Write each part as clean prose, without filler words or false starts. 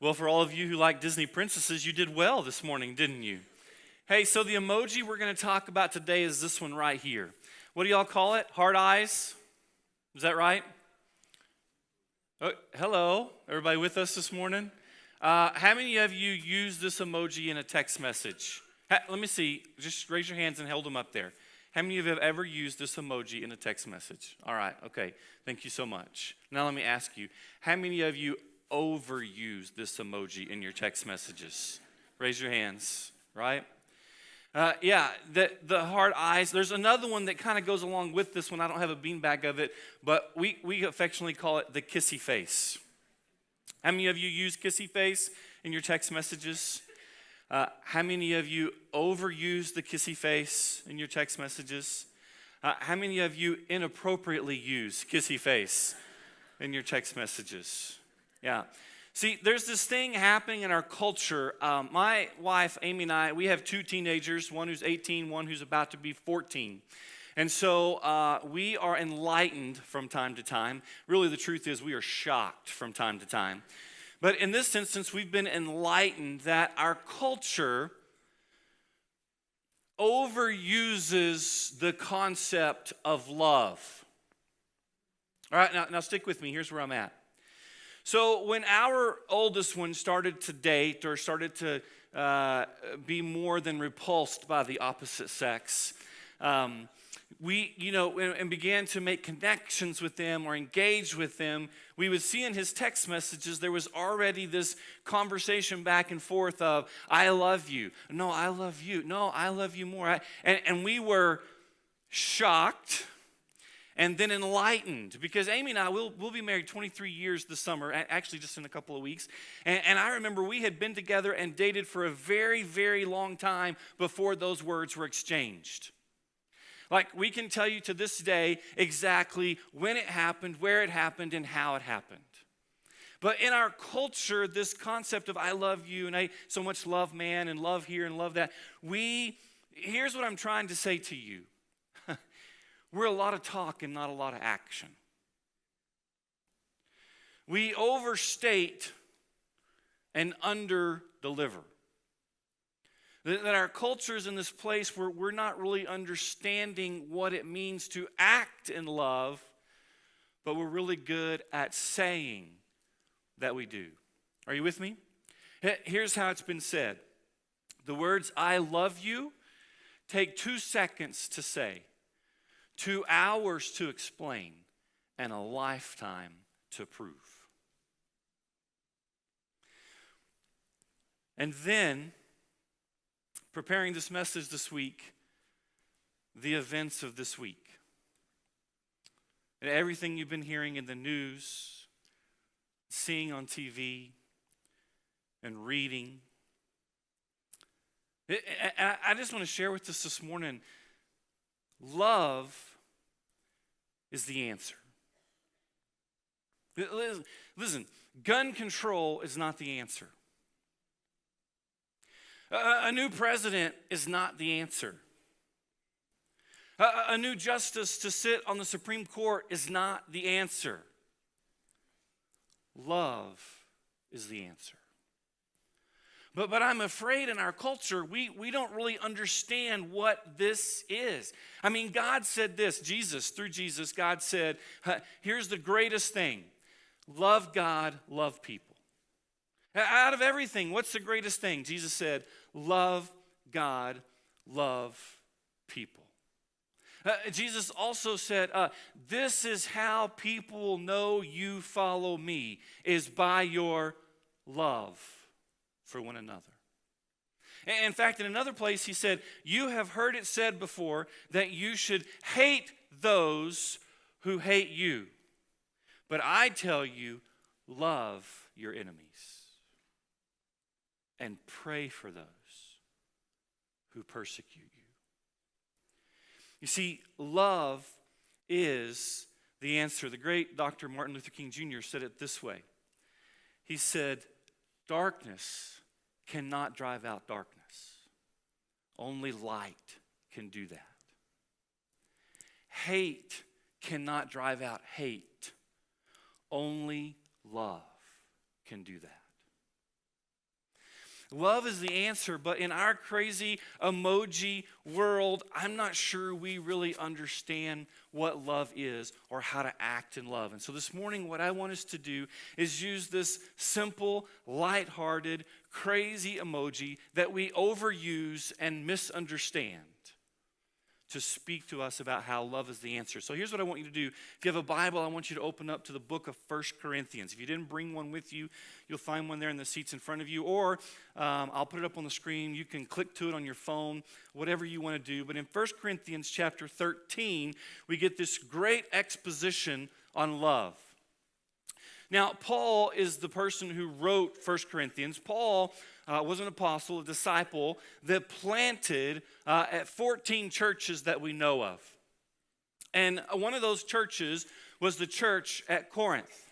Well, for all of you who like Disney princesses, you did well this morning, didn't you? Hey, so the emoji we're going to talk about today is this one right here. What do y'all call it? Heart eyes? Is that right? Oh, hello, everybody with us this morning? How many of you use this emoji in a text message? Let me see. Just raise your hands and hold them up there. How many of you have ever used this emoji in a text message? All right, okay. Thank you so much. Now let me ask you, how many of you overuse this emoji in your text messages? Raise your hands, right? The heart eyes. There's another one that kind of goes along with this one. I don't have a beanbag of it, but we affectionately call it the kissy face. How many of you use kissy face in your text messages? How many of you overuse the kissy face in your text messages? How many of you inappropriately use kissy face in your text messages? Yeah. See, there's this thing happening in our culture. My wife, Amy, and I, we have two teenagers, one who's 18, one who's about to be 14. And so we are enlightened from time to time. Really, the truth is we are shocked from time to time. But in this instance, we've been enlightened that our culture overuses the concept of love. All right, now stick with me. Here's where I'm at. So when our oldest one started to date or started to be more than repulsed by the opposite sex, we, and began to make connections with them or engage with them, we would see in his text messages there was already this conversation back and forth of, I love you. No, I love you. No, I love you more. And we were shocked and then enlightened, because Amy and I, we'll be married 23 years this summer, actually just in a couple of weeks. And I remember we had been together and dated for a very, very long time before those words were exchanged. Like, we can tell you to this day exactly when it happened, where it happened, and how it happened. But in our culture, this concept of I love you, and I so much love man, and love here and love that, here's what I'm trying to say to you. We're a lot of talk and not a lot of action. We overstate and under-deliver. That our culture is in this place where we're not really understanding what it means to act in love, but we're really good at saying that we do. Are you with me? Here's how it's been said. The words, I love you, take 2 seconds to say, 2 hours to explain, and a lifetime to prove. And then, preparing this message this week, the events of this week. And everything you've been hearing in the news, seeing on TV, and reading. I just want to share with us this morning, love is the answer. Listen, gun control is not the answer. A new president is not the answer. A new justice to sit on the Supreme Court is not the answer. Love is the answer. But I'm afraid in our culture, we don't really understand what this is. I mean, God said this, through Jesus, God said, here's the greatest thing. Love God, love people. Out of everything, what's the greatest thing? Jesus said, love God, love people. Jesus also said, this is how people will know you follow me, is by your love for one another. In fact, in another place, he said, you have heard it said before that you should hate those who hate you. But I tell you, love your enemies and pray for those who persecute you. You see, love is the answer. The great Dr. Martin Luther King Jr. said it this way. He said, darkness cannot drive out darkness. Only light can do that. Hate cannot drive out hate. Only love can do that. Love is the answer, but in our crazy emoji world, I'm not sure we really understand what love is or how to act in love. And so this morning, what I want us to do is use this simple, lighthearted, crazy emoji that we overuse and misunderstand to speak to us about how love is the answer. So here's what I want you to do. If you have a Bible, I want you to open up to the book of 1 Corinthians. If you didn't bring one with you, you'll find one there in the seats in front of you, or I'll put it up on the screen. You can click to it on your phone, whatever you want to do. But in 1 Corinthians chapter 13, we get this great exposition on love. Now, Paul is the person who wrote 1 Corinthians. Paul was an apostle, a disciple that planted at 14 churches that we know of. And one of those churches was the church at Corinth.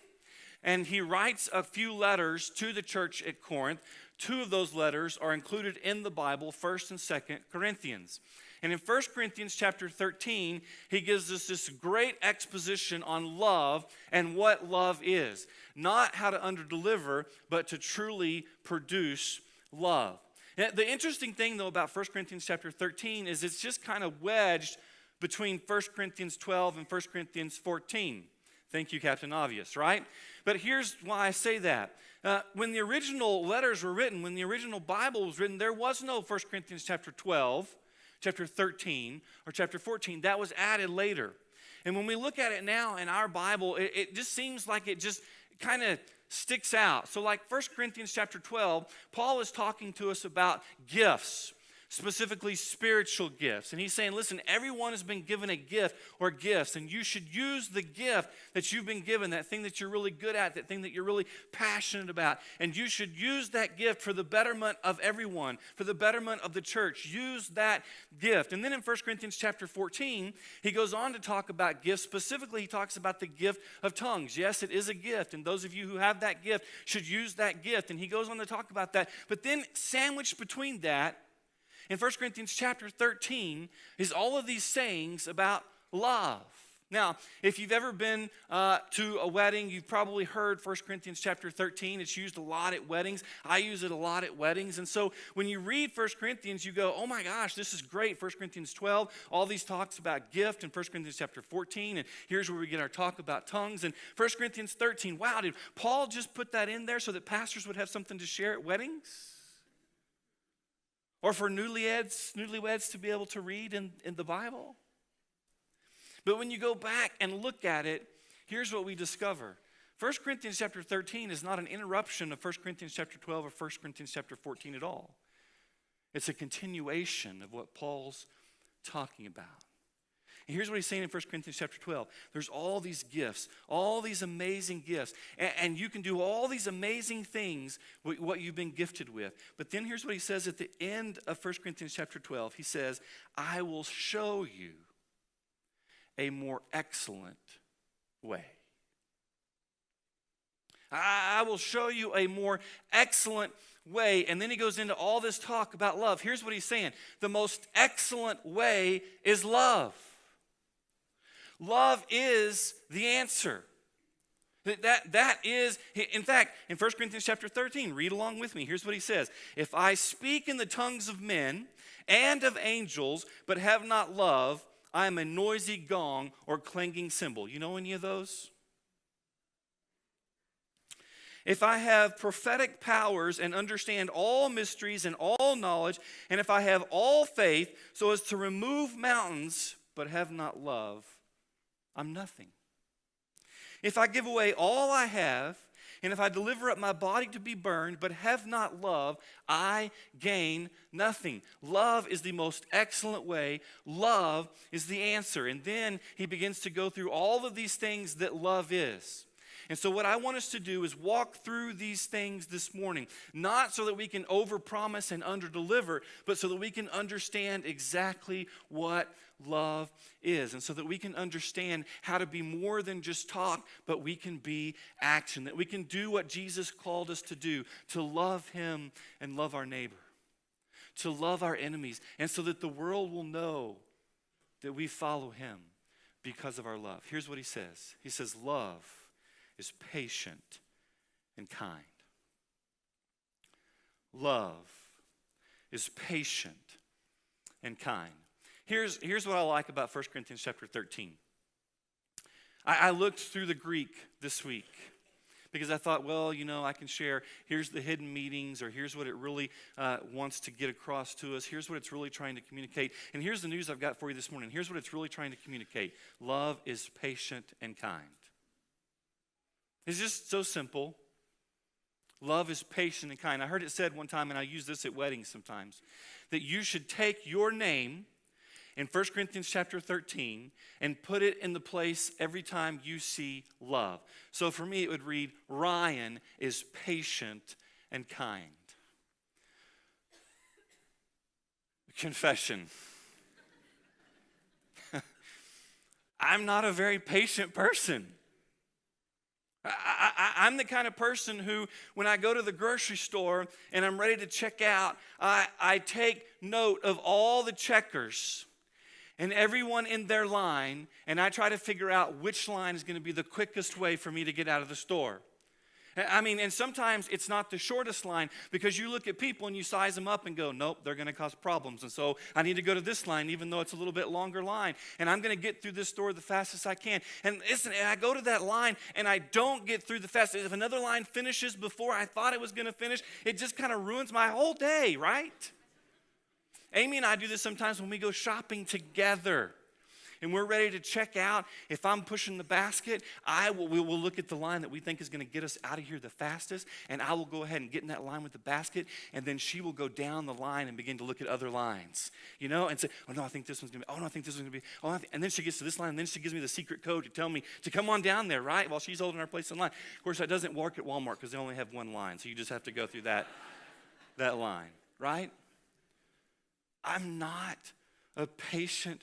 And he writes a few letters to the church at Corinth. Two of those letters are included in the Bible, 1st and 2nd Corinthians. And in 1 Corinthians chapter 13, he gives us this great exposition on love and what love is. Not how to underdeliver, but to truly produce love. And the interesting thing, though, about 1 Corinthians chapter 13 is it's just kind of wedged between 1 Corinthians 12 and 1 Corinthians 14. Thank you, Captain Obvious, right? But here's why I say that. When the original letters were written, when the original Bible was written, there was no 1 Corinthians chapter 12, chapter 13, or chapter 14. That was added later. And when we look at it now in our Bible, it just seems like it just kind of sticks out. So like 1 Corinthians chapter 12, Paul is talking to us about gifts, specifically spiritual gifts. And he's saying, listen, everyone has been given a gift or gifts, and you should use the gift that you've been given, that thing that you're really good at, that thing that you're really passionate about. And you should use that gift for the betterment of everyone, for the betterment of the church. Use that gift. And then in 1 Corinthians chapter 14, he goes on to talk about gifts. Specifically, he talks about the gift of tongues. Yes, it is a gift, and those of you who have that gift should use that gift. And he goes on to talk about that. But then sandwiched between that, in 1 Corinthians chapter 13 is all of these sayings about love. Now, if you've ever been to a wedding, you've probably heard 1 Corinthians chapter 13. It's used a lot at weddings. I use it a lot at weddings. And so when you read 1 Corinthians, you go, oh my gosh, this is great. 1 Corinthians 12, all these talks about gift. And 1 Corinthians chapter 14, and here's where we get our talk about tongues. And 1 Corinthians 13, wow, did Paul just put that in there so that pastors would have something to share at weddings? Or for newlyweds to be able to read in the Bible? But when you go back and look at it, here's what we discover. 1 Corinthians chapter 13 is not an interruption of 1 Corinthians chapter 12 or 1 Corinthians chapter 14 at all. It's a continuation of what Paul's talking about. And here's what he's saying in 1 Corinthians chapter 12. There's all these gifts, all these amazing gifts. And you can do all these amazing things, what you've been gifted with. But then here's what he says at the end of 1 Corinthians chapter 12. He says, I will show you a more excellent way. I will show you a more excellent way. And then he goes into all this talk about love. Here's what he's saying. The most excellent way is love. Love is the answer. That is, in fact, in 1 Corinthians chapter 13, read along with me. Here's what he says. If I speak in the tongues of men and of angels, but have not love, I am a noisy gong or clanging cymbal. You know any of those? If I have prophetic powers and understand all mysteries and all knowledge, and if I have all faith so as to remove mountains, but have not love, I'm nothing. If I give away all I have, and if I deliver up my body to be burned, but have not love, I gain nothing. Love is the most excellent way. Love is the answer. And then he begins to go through all of these things that love is. And so what I want us to do is walk through these things this morning, not so that we can overpromise and underdeliver, but so that we can understand exactly what love is, and so that we can understand how to be more than just talk, but we can be action, that we can do what Jesus called us to do, to love him and love our neighbor, to love our enemies, and so that the world will know that we follow him because of our love. Here's what he says. He says, love is patient and kind. Love is patient and kind. Here's what I like about 1 Corinthians chapter 13. I looked through the Greek this week because I thought, well, I can share, here's the hidden meanings, or here's what it really wants to get across to us. Here's what it's really trying to communicate. And here's the news I've got for you this morning. Here's what it's really trying to communicate. Love is patient and kind. It's just so simple. Love is patient and kind. I heard it said one time, and I use this at weddings sometimes, that you should take your name in 1 Corinthians chapter 13 and put it in the place every time you see love. So for me, it would read, Ryan is patient and kind. Confession. I'm not a very patient person. I'm the kind of person who, when I go to the grocery store and I'm ready to check out, I take note of all the checkers and everyone in their line, and I try to figure out which line is going to be the quickest way for me to get out of the store. And sometimes it's not the shortest line, because you look at people and you size them up and go, nope, they're going to cause problems. And so I need to go to this line, even though it's a little bit longer line. And I'm going to get through this store the fastest I can. And listen, I go to that line and I don't get through the fastest. If another line finishes before I thought it was going to finish, it just kind of ruins my whole day, right? Amy and I do this sometimes when we go shopping together. And we're ready to check out. If I'm pushing the basket, we will look at the line that we think is going to get us out of here the fastest, and I will go ahead and get in that line with the basket, and then she will go down the line and begin to look at other lines, and say, oh no, I think this one's going to be, oh no, I think this one's going to be, and then she gets to this line, and then she gives me the secret code to tell me to come on down there, right, while she's holding our place in line. Of course, that doesn't work at Walmart because they only have one line, so you just have to go through that line, right? I'm not a patient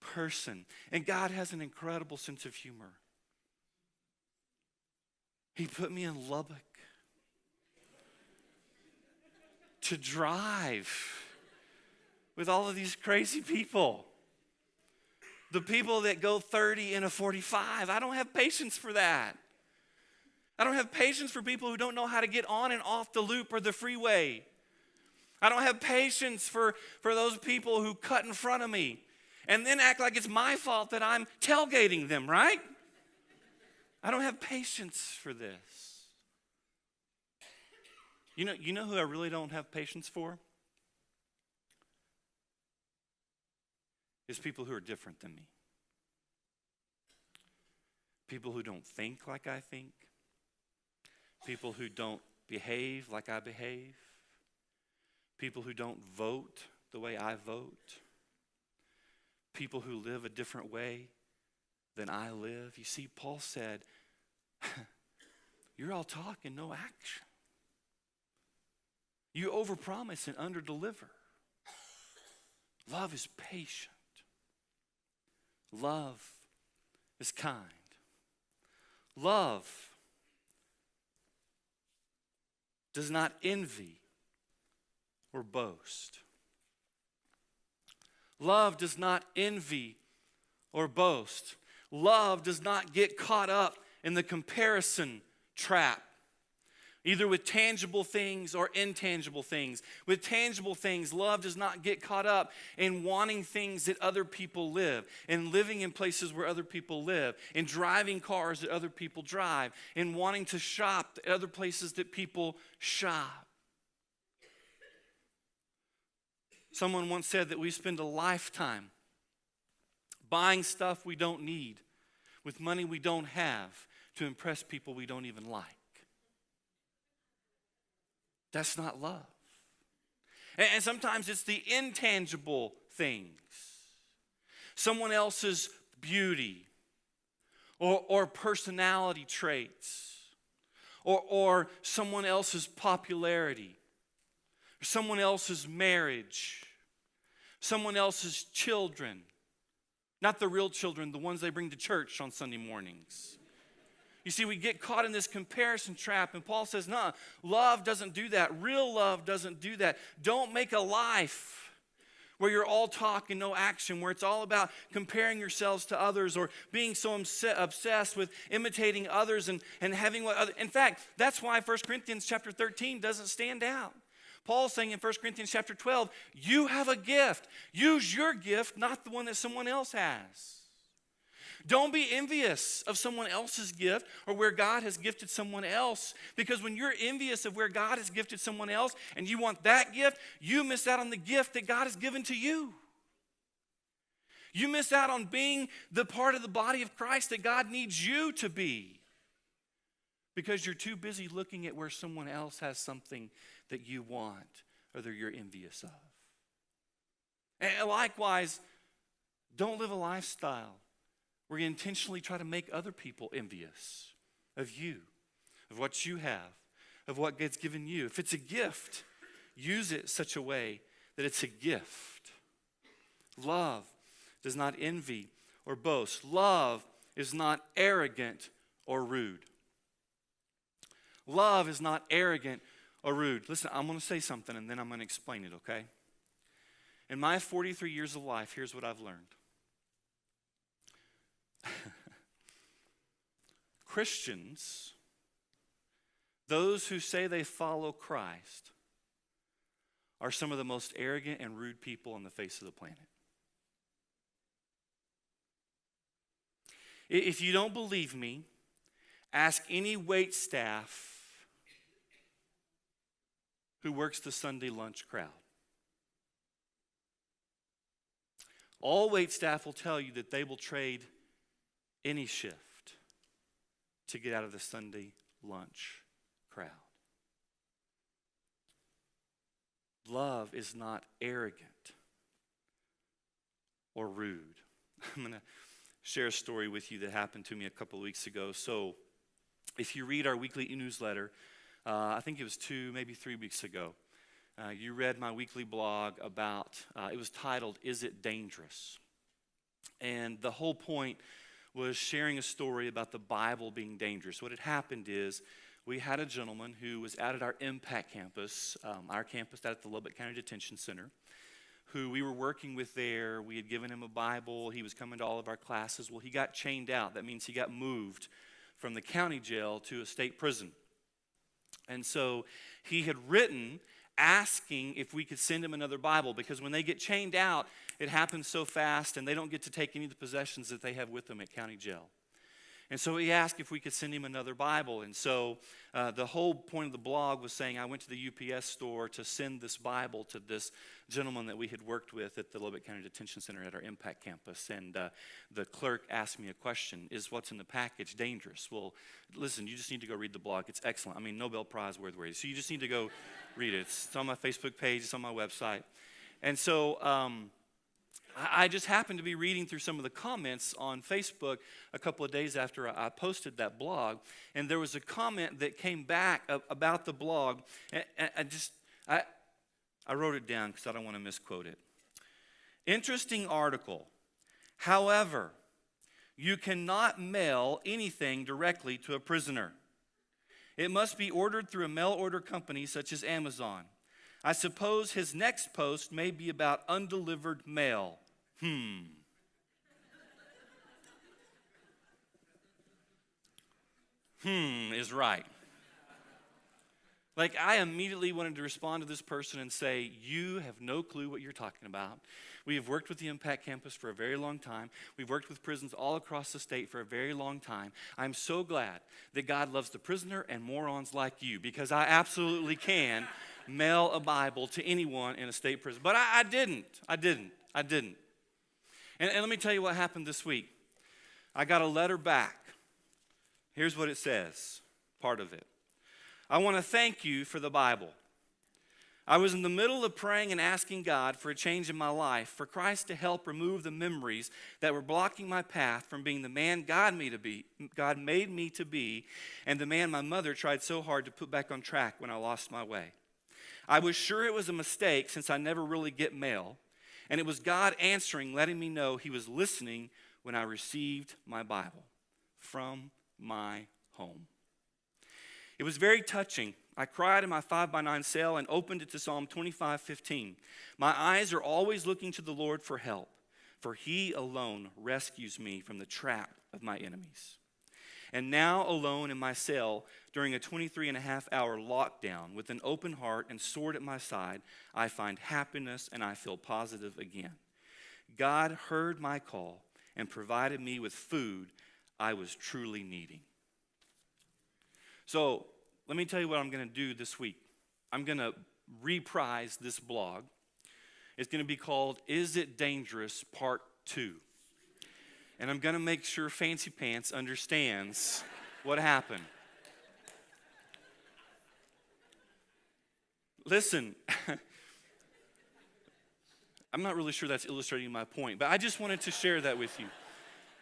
person. And God has an incredible sense of humor. He put me in Lubbock to drive with all of these crazy people. The people that go 30 in a 45. I don't have patience for that. I don't have patience for people who don't know how to get on and off the loop or the freeway. I don't have patience for those people who cut in front of me and then act like it's my fault that I'm tailgating them, right? I don't have patience for this. You know who I really don't have patience for? Is people who are different than me. People who don't think like I think. People who don't behave like I behave. People who don't vote the way I vote. People who live a different way than I live. You see, Paul said, you're all talk and no action. You overpromise and underdeliver. Love is patient. Love is kind. Love does not envy or boast. Love does not envy or boast. Love does not get caught up in the comparison trap, either with tangible things or intangible things. With tangible things, love does not get caught up in wanting things that other people live, in living in places where other people live, in driving cars that other people drive, in wanting to shop at other places that people shop. Someone once said that we spend a lifetime buying stuff we don't need with money we don't have to impress people we don't even like. That's not love. And sometimes it's the intangible things. Someone else's beauty or personality traits or someone else's popularity. Someone else's marriage, someone else's children, not the real children, the ones they bring to church on Sunday mornings. You see, we get caught in this comparison trap, and Paul says, no, love doesn't do that. Real love doesn't do that. Don't make a life where you're all talk and no action, where it's all about comparing yourselves to others or being so obsessed with imitating others and having what other. In fact, that's why 1 Corinthians chapter 13 doesn't stand out. Paul's saying in 1 Corinthians chapter 12, you have a gift. Use your gift, not the one that someone else has. Don't be envious of someone else's gift or where God has gifted someone else. Because when you're envious of where God has gifted someone else and you want that gift, you miss out on the gift that God has given to you. You miss out on being the part of the body of Christ that God needs you to be. Because you're too busy looking at where someone else has something that you want or that you're envious of. And likewise, don't live a lifestyle where you intentionally try to make other people envious of you, of what you have, of what gets given you. If it's a gift, use it such a way that it's a gift. Love does not envy or boast. Love is not arrogant or rude. Love is not arrogant or rude. Listen, I'm going to say something and then I'm going to explain it, okay? In my 43 years of life, here's what I've learned. Christians, those who say they follow Christ, are some of the most arrogant and rude people on the face of the planet. If you don't believe me, ask any wait staff who works the Sunday lunch crowd. All wait staff will tell you that they will trade any shift to get out of the Sunday lunch crowd. Love is not arrogant or rude. I'm going to share a story with you that happened to me a couple of weeks ago. So if you read our weekly newsletter, I think it was 2, maybe 3 weeks ago, you read my weekly blog about, it was titled, Is It Dangerous? And the whole point was sharing a story about the Bible being dangerous. What had happened is we had a gentleman who was out at our Impact campus, our campus out at the Lubbock County Detention Center, who we were working with there. We had given him a Bible. He was coming to all of our classes. Well, he got chained out. That means he got moved from the county jail to a state prison. And so he had written asking if we could send him another Bible, because when they get chained out, it happens so fast and they don't get to take any of the possessions that they have with them at county jail. And so he asked if we could send him another Bible. And so the whole point of the blog was saying I went to the UPS store to send this Bible to this gentleman that we had worked with at the Lubbock County Detention Center at our Impact campus. And the clerk asked me a question, is what's in the package dangerous? Well, listen, you just need to go read the blog. It's excellent. I mean, Nobel Prize worthy. So you just need to go read it. It's on my Facebook page. It's on my website. And so I just happened to be reading through some of the comments on Facebook a couple of days after I posted that blog, and there was a comment that came back about the blog. I wrote it down because I don't want to misquote it. Interesting article. However, you cannot mail anything directly to a prisoner. It must be ordered through a mail order company such as Amazon. I suppose his next post may be about undelivered mail. Is right. Like, I immediately wanted to respond to this person and say, you have no clue what you're talking about. We have worked with the Impact Campus for a very long time. We've worked with prisons all across the state for a very long time. I'm so glad that God loves the prisoner and morons like you, because I absolutely can mail a Bible to anyone in a state prison. But I didn't. And let me tell you what happened this week. I got a letter back. Here's what it says, part of it. I want to thank you for the Bible. I was in the middle of praying and asking God for a change in my life, for Christ to help remove the memories that were blocking my path from being the man God made me to be, and the man my mother tried so hard to put back on track when I lost my way. I was sure it was a mistake since I never really get mail, and it was God answering, letting me know he was listening when I received my Bible from my home. It was very touching. I cried in my 5x9 cell and opened it to Psalm 25:15. My eyes are always looking to the Lord for help, for he alone rescues me from the trap of my enemies. And now alone in my cell during a 23-and-a-half-hour lockdown with an open heart and sword at my side, I find happiness and I feel positive again. God heard my call and provided me with food I was truly needing. So let me tell you what I'm going to do this week. I'm going to reprise this blog. It's going to be called Is It Dangerous Part 2. And I'm going to make sure Fancy Pants understands what happened. Listen, I'm not really sure that's illustrating my point, but I just wanted to share that with you.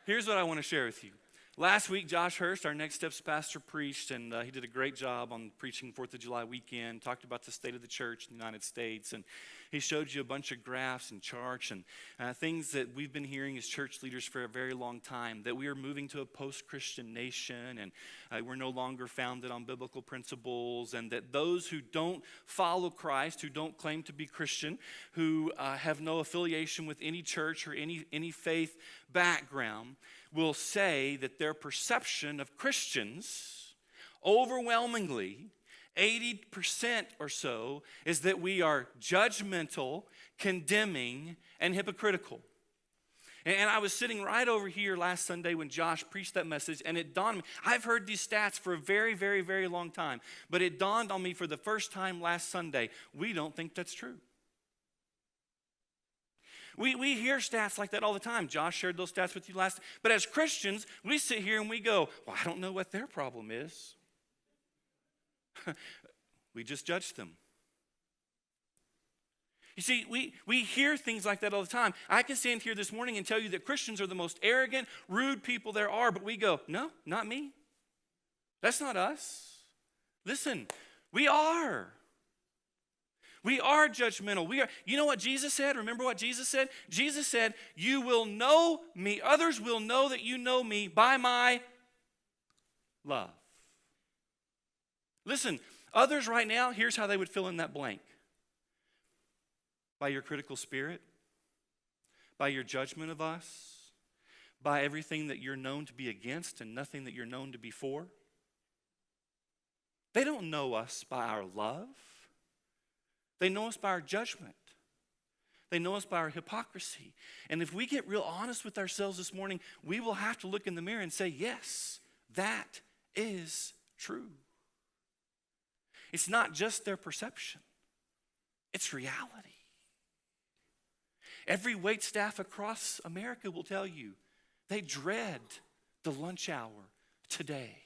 Here's what I want to share with you. Last week, Josh Hurst, our Next Steps pastor, preached, and he did a great job on preaching 4th of July weekend, talked about the state of the church in the United States, and he showed you a bunch of graphs and charts and things that we've been hearing as church leaders for a very long time, that we are moving to a post-Christian nation, and we're no longer founded on biblical principles, and that those who don't follow Christ, who don't claim to be Christian, who have no affiliation with any church or any faith background, will say that their perception of Christians, overwhelmingly, 80% or so, is that we are judgmental, condemning, and hypocritical. And I was sitting right over here last Sunday when Josh preached that message, and it dawned on me. I've heard these stats for a very, very, very long time, but it dawned on me for the first time last Sunday. We don't think that's true. We hear stats like that all the time. Josh shared those stats with you last. But as Christians, we sit here and we go, well, I don't know what their problem is. We just judge them. You see, we hear things like that all the time. I can stand here this morning and tell you that Christians are the most arrogant, rude people there are, but we go, no, not me. That's not us. Listen, we are. We are judgmental. We are. You know what Jesus said? Remember what Jesus said? Jesus said, you will know me. Others will know that you know me by my love. Listen, others right now, here's how they would fill in that blank. By your critical spirit, by your judgment of us, by everything that you're known to be against and nothing that you're known to be for. They don't know us by our love. They know us by our judgment. They know us by our hypocrisy. And if we get real honest with ourselves this morning, we will have to look in the mirror and say, yes, that is true. It's not just their perception. It's reality. Every waitstaff across America will tell you they dread the lunch hour today.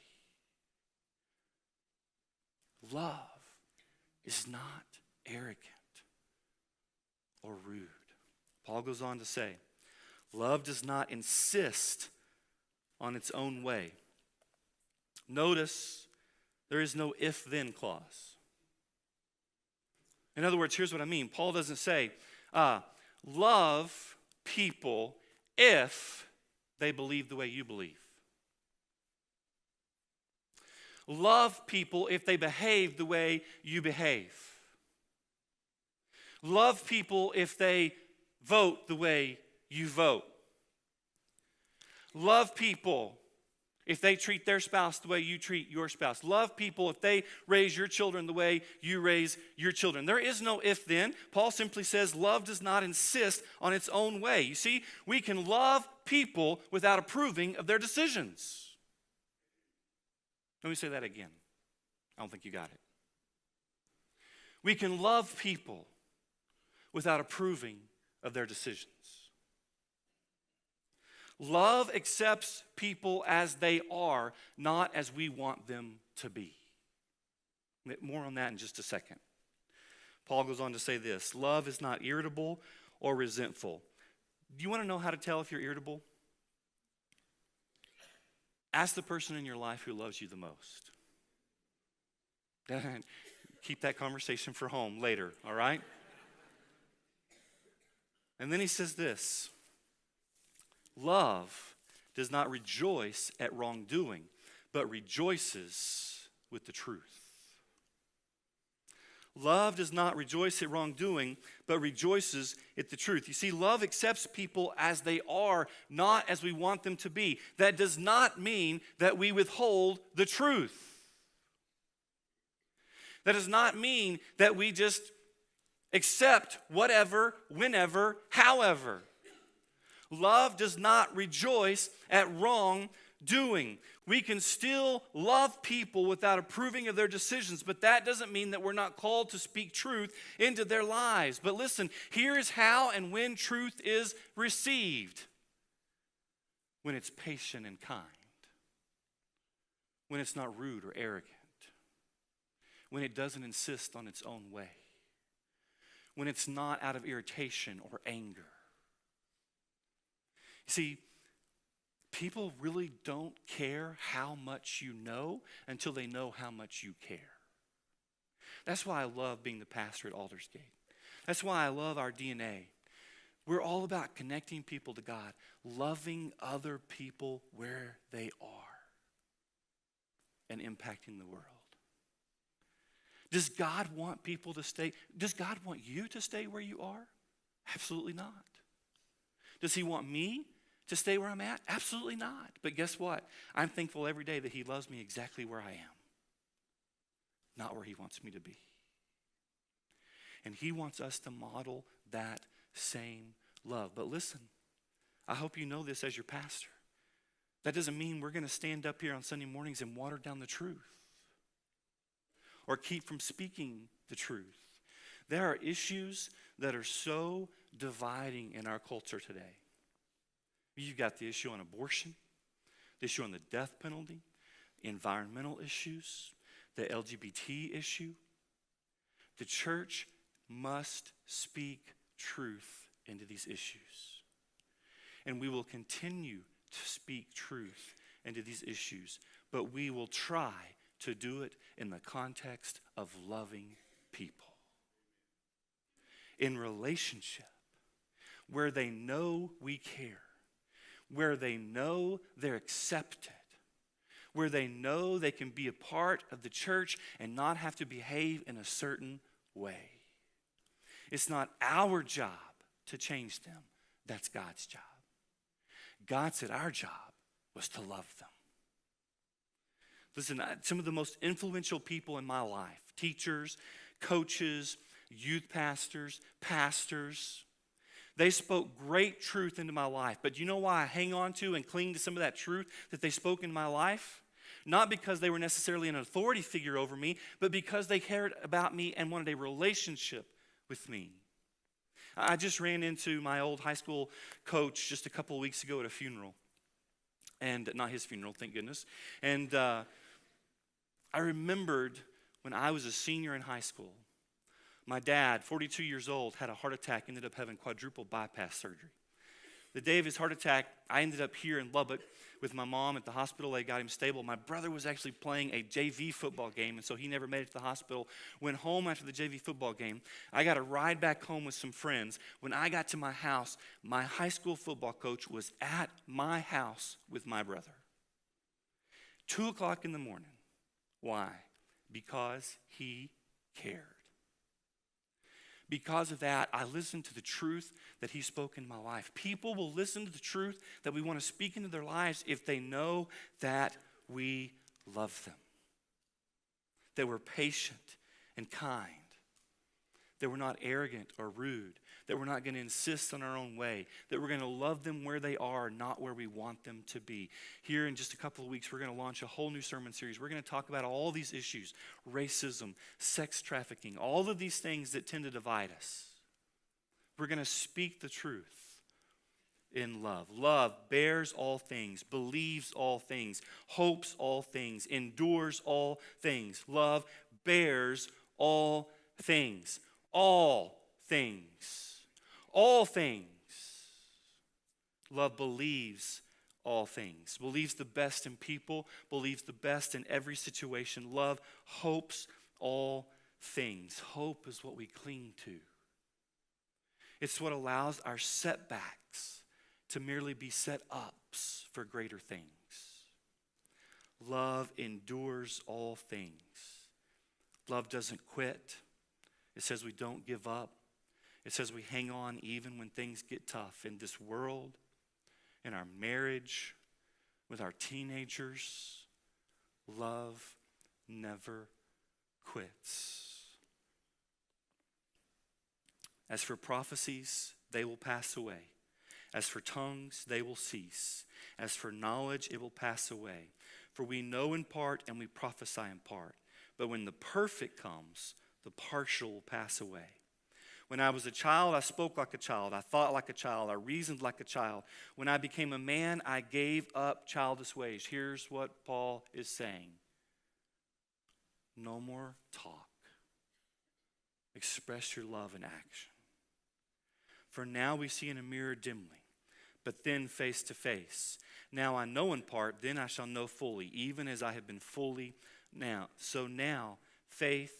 Love is not arrogant or rude. Paul goes on to say, love does not insist on its own way. Notice there is no if-then clause. In other words, here's what I mean. Paul doesn't say, love people if they believe the way you believe. Love people if they behave the way you behave. Love people if they vote the way you vote. Love people if they treat their spouse the way you treat your spouse. Love people if they raise your children the way you raise your children. There is no if then. Paul simply says love does not insist on its own way. You see, we can love people without approving of their decisions. Let me say that again. I don't think you got it. We can love people without approving of their decisions. Love accepts people as they are, not as we want them to be. More on that in just a second. Paul goes on to say this, love is not irritable or resentful. Do you want to know how to tell if you're irritable? Ask the person in your life who loves you the most. Keep that conversation for home later, all right? And then he says this, love does not rejoice at wrongdoing, but rejoices with the truth. Love does not rejoice at wrongdoing, but rejoices at the truth. You see, love accepts people as they are, not as we want them to be. That does not mean that we withhold the truth. That does not mean that we just accept whatever, whenever, however. Love does not rejoice at wrongdoing. We can still love people without approving of their decisions, but that doesn't mean that we're not called to speak truth into their lives. But listen, here is how and when truth is received. When it's patient and kind. When it's not rude or arrogant. When it doesn't insist on its own way. When it's not out of irritation or anger. See, people really don't care how much you know until they know how much you care. That's why I love being the pastor at Aldersgate. That's why I love our DNA. We're all about connecting people to God, loving other people where they are, and impacting the world. Does God want people to stay? Does God want you to stay where you are? Absolutely not. Does he want me to stay where I'm at? Absolutely not. But guess what? I'm thankful every day that he loves me exactly where I am, not where he wants me to be. And he wants us to model that same love. But listen, I hope you know this as your pastor. That doesn't mean we're going to stand up here on Sunday mornings and water down the truth or keep from speaking the truth. There are issues that are so dividing in our culture today. You've got the issue on abortion, the issue on the death penalty, environmental issues, the LGBT issue. The church must speak truth into these issues. And we will continue to speak truth into these issues, but we will try to do it in the context of loving people. In relationship, where they know we care, where they know they're accepted, where they know they can be a part of the church and not have to behave in a certain way. It's not our job to change them. That's God's job. God said our job was to love them. Listen, some of the most influential people in my life, teachers, coaches, youth pastors, they spoke great truth into my life. But you know why I hang on to and cling to some of that truth that they spoke in my life? Not because they were necessarily an authority figure over me, but because they cared about me and wanted a relationship with me. I just ran into my old high school coach just a couple of weeks ago at a funeral. And not his funeral, thank goodness. And I remembered when I was a senior in high school, my dad, 42 years old, had a heart attack, ended up having quadruple bypass surgery. The day of his heart attack, I ended up here in Lubbock with my mom at the hospital. They got him stable. My brother was actually playing a JV football game, and so he never made it to the hospital. Went home after the JV football game. I got a ride back home with some friends. When I got to my house, my high school football coach was at my house with my brother. 2 o'clock in the morning. Why? Because he cared. Because of that, I listened to the truth that he spoke in my life. People will listen to the truth that we want to speak into their lives if they know that we love them. That we're patient and kind. That we're not arrogant or rude. That we're not going to insist on our own way. That we're going to love them where they are, not where we want them to be. Here in just a couple of weeks, we're going to launch a whole new sermon series. We're going to talk about all these issues. Racism, sex trafficking, all of these things that tend to divide us. We're going to speak the truth in love. Love bears all things, believes all things, hopes all things, endures all things. Love bears all things. All things. All things. Love believes all things. Believes the best in people. Believes the best in every situation. Love hopes all things. Hope is what we cling to. It's what allows our setbacks to merely be set-ups for greater things. Love endures all things. Love doesn't quit. It says we don't give up. It says we hang on even when things get tough in this world, in our marriage, with our teenagers. Love never quits. As for prophecies, they will pass away. As for tongues, they will cease. As for knowledge, it will pass away. For we know in part and we prophesy in part. But when the perfect comes, the partial will pass away. When I was a child, I spoke like a child. I thought like a child. I reasoned like a child. When I became a man, I gave up childish ways. Here's what Paul is saying. No more talk. Express your love in action. For now we see in a mirror dimly, but then face to face. Now I know in part, then I shall know fully, even as I have been fully now. So now faith,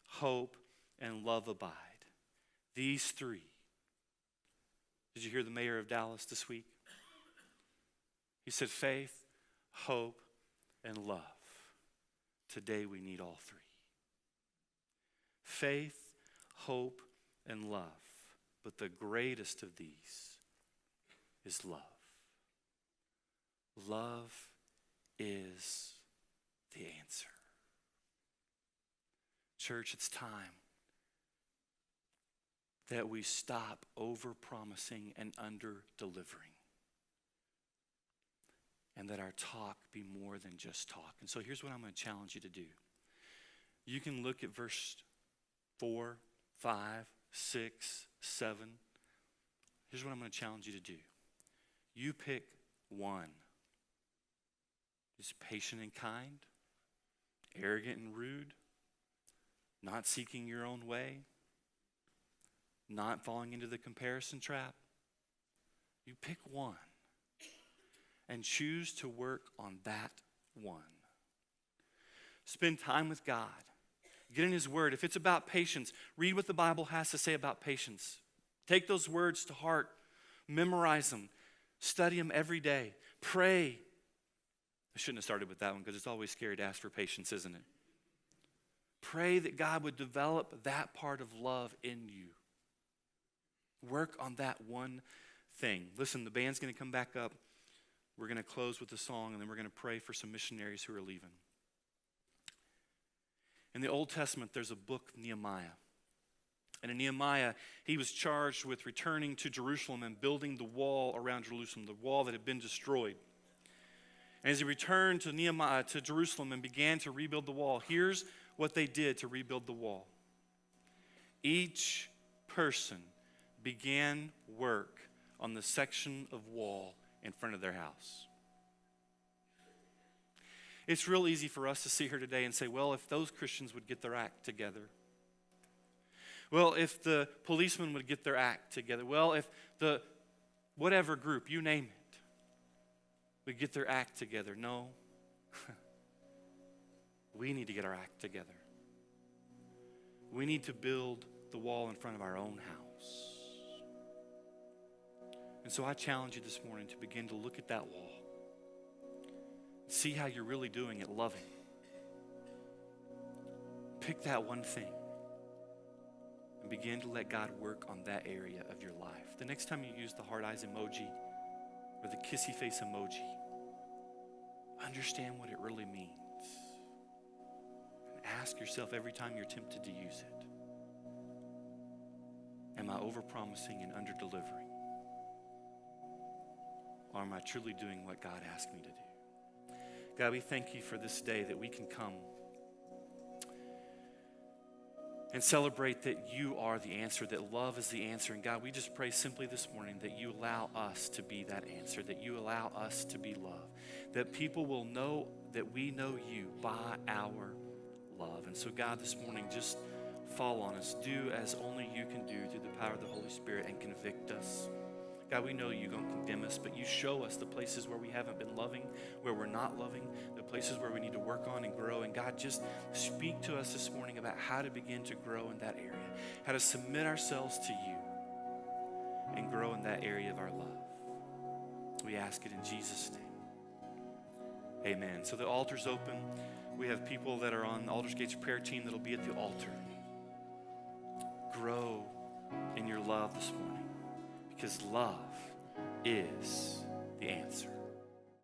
hope, and love abide. These three. Did you hear the mayor of Dallas this week? He said faith, hope, and love. Today we need all three. Faith, hope, and love. But the greatest of these is love. Love is the answer. Church, it's time that we stop over-promising and under-delivering. And that our talk be more than just talk. And so here's what I'm going to challenge you to do. You can look at verse 4, 5, 6, 7. Here's what I'm going to challenge you to do. You pick one. Is patient and kind, arrogant and rude, not seeking your own way, not falling into the comparison trap. You pick one and choose to work on that one. Spend time with God. Get in His Word. If it's about patience, read what the Bible has to say about patience. Take those words to heart. Memorize them. Study them every day. Pray. I shouldn't have started with that one because it's always scary to ask for patience, isn't it? Pray that God would develop that part of love in you. Work on that one thing. Listen, the band's going to come back up. We're going to close with a song, and then we're going to pray for some missionaries who are leaving. In the Old Testament, there's a book, Nehemiah. And in Nehemiah, he was charged with returning to Jerusalem and building the wall around Jerusalem, the wall that had been destroyed. And as he returned to Jerusalem and began to rebuild the wall, here's what they did to rebuild the wall. Each person began work on the section of wall in front of their house. It's real easy for us to sit here today and say, well, if those Christians would get their act together. Well, if the policemen would get their act together. Well, if the whatever group, you name it, would get their act together. No. We need to get our act together. We need to build the wall in front of our own house. And so I challenge you this morning to begin to look at that wall. See how you're really doing at loving. Pick that one thing and begin to let God work on that area of your life. The next time you use the heart eyes emoji or the kissy face emoji, understand what it really means. And ask yourself every time you're tempted to use it, am I overpromising and underdelivering? Or am I truly doing what God asked me to do? God, we thank you for this day that we can come and celebrate that you are the answer, that love is the answer. And God, we just pray simply this morning that you allow us to be that answer, that you allow us to be love, that people will know that we know you by our love. And so God, this morning, just fall on us. Do as only you can do through the power of the Holy Spirit and convict us. God, we know you don't condemn us, but you show us the places where we haven't been loving, where we're not loving, the places where we need to work on and grow. And God, just speak to us this morning about how to begin to grow in that area, how to submit ourselves to you and grow in that area of our love. We ask it in Jesus' name. Amen. So the altar's open. We have people that are on Aldersgate's prayer team that'll be at the altar. love this morning, because love is the answer.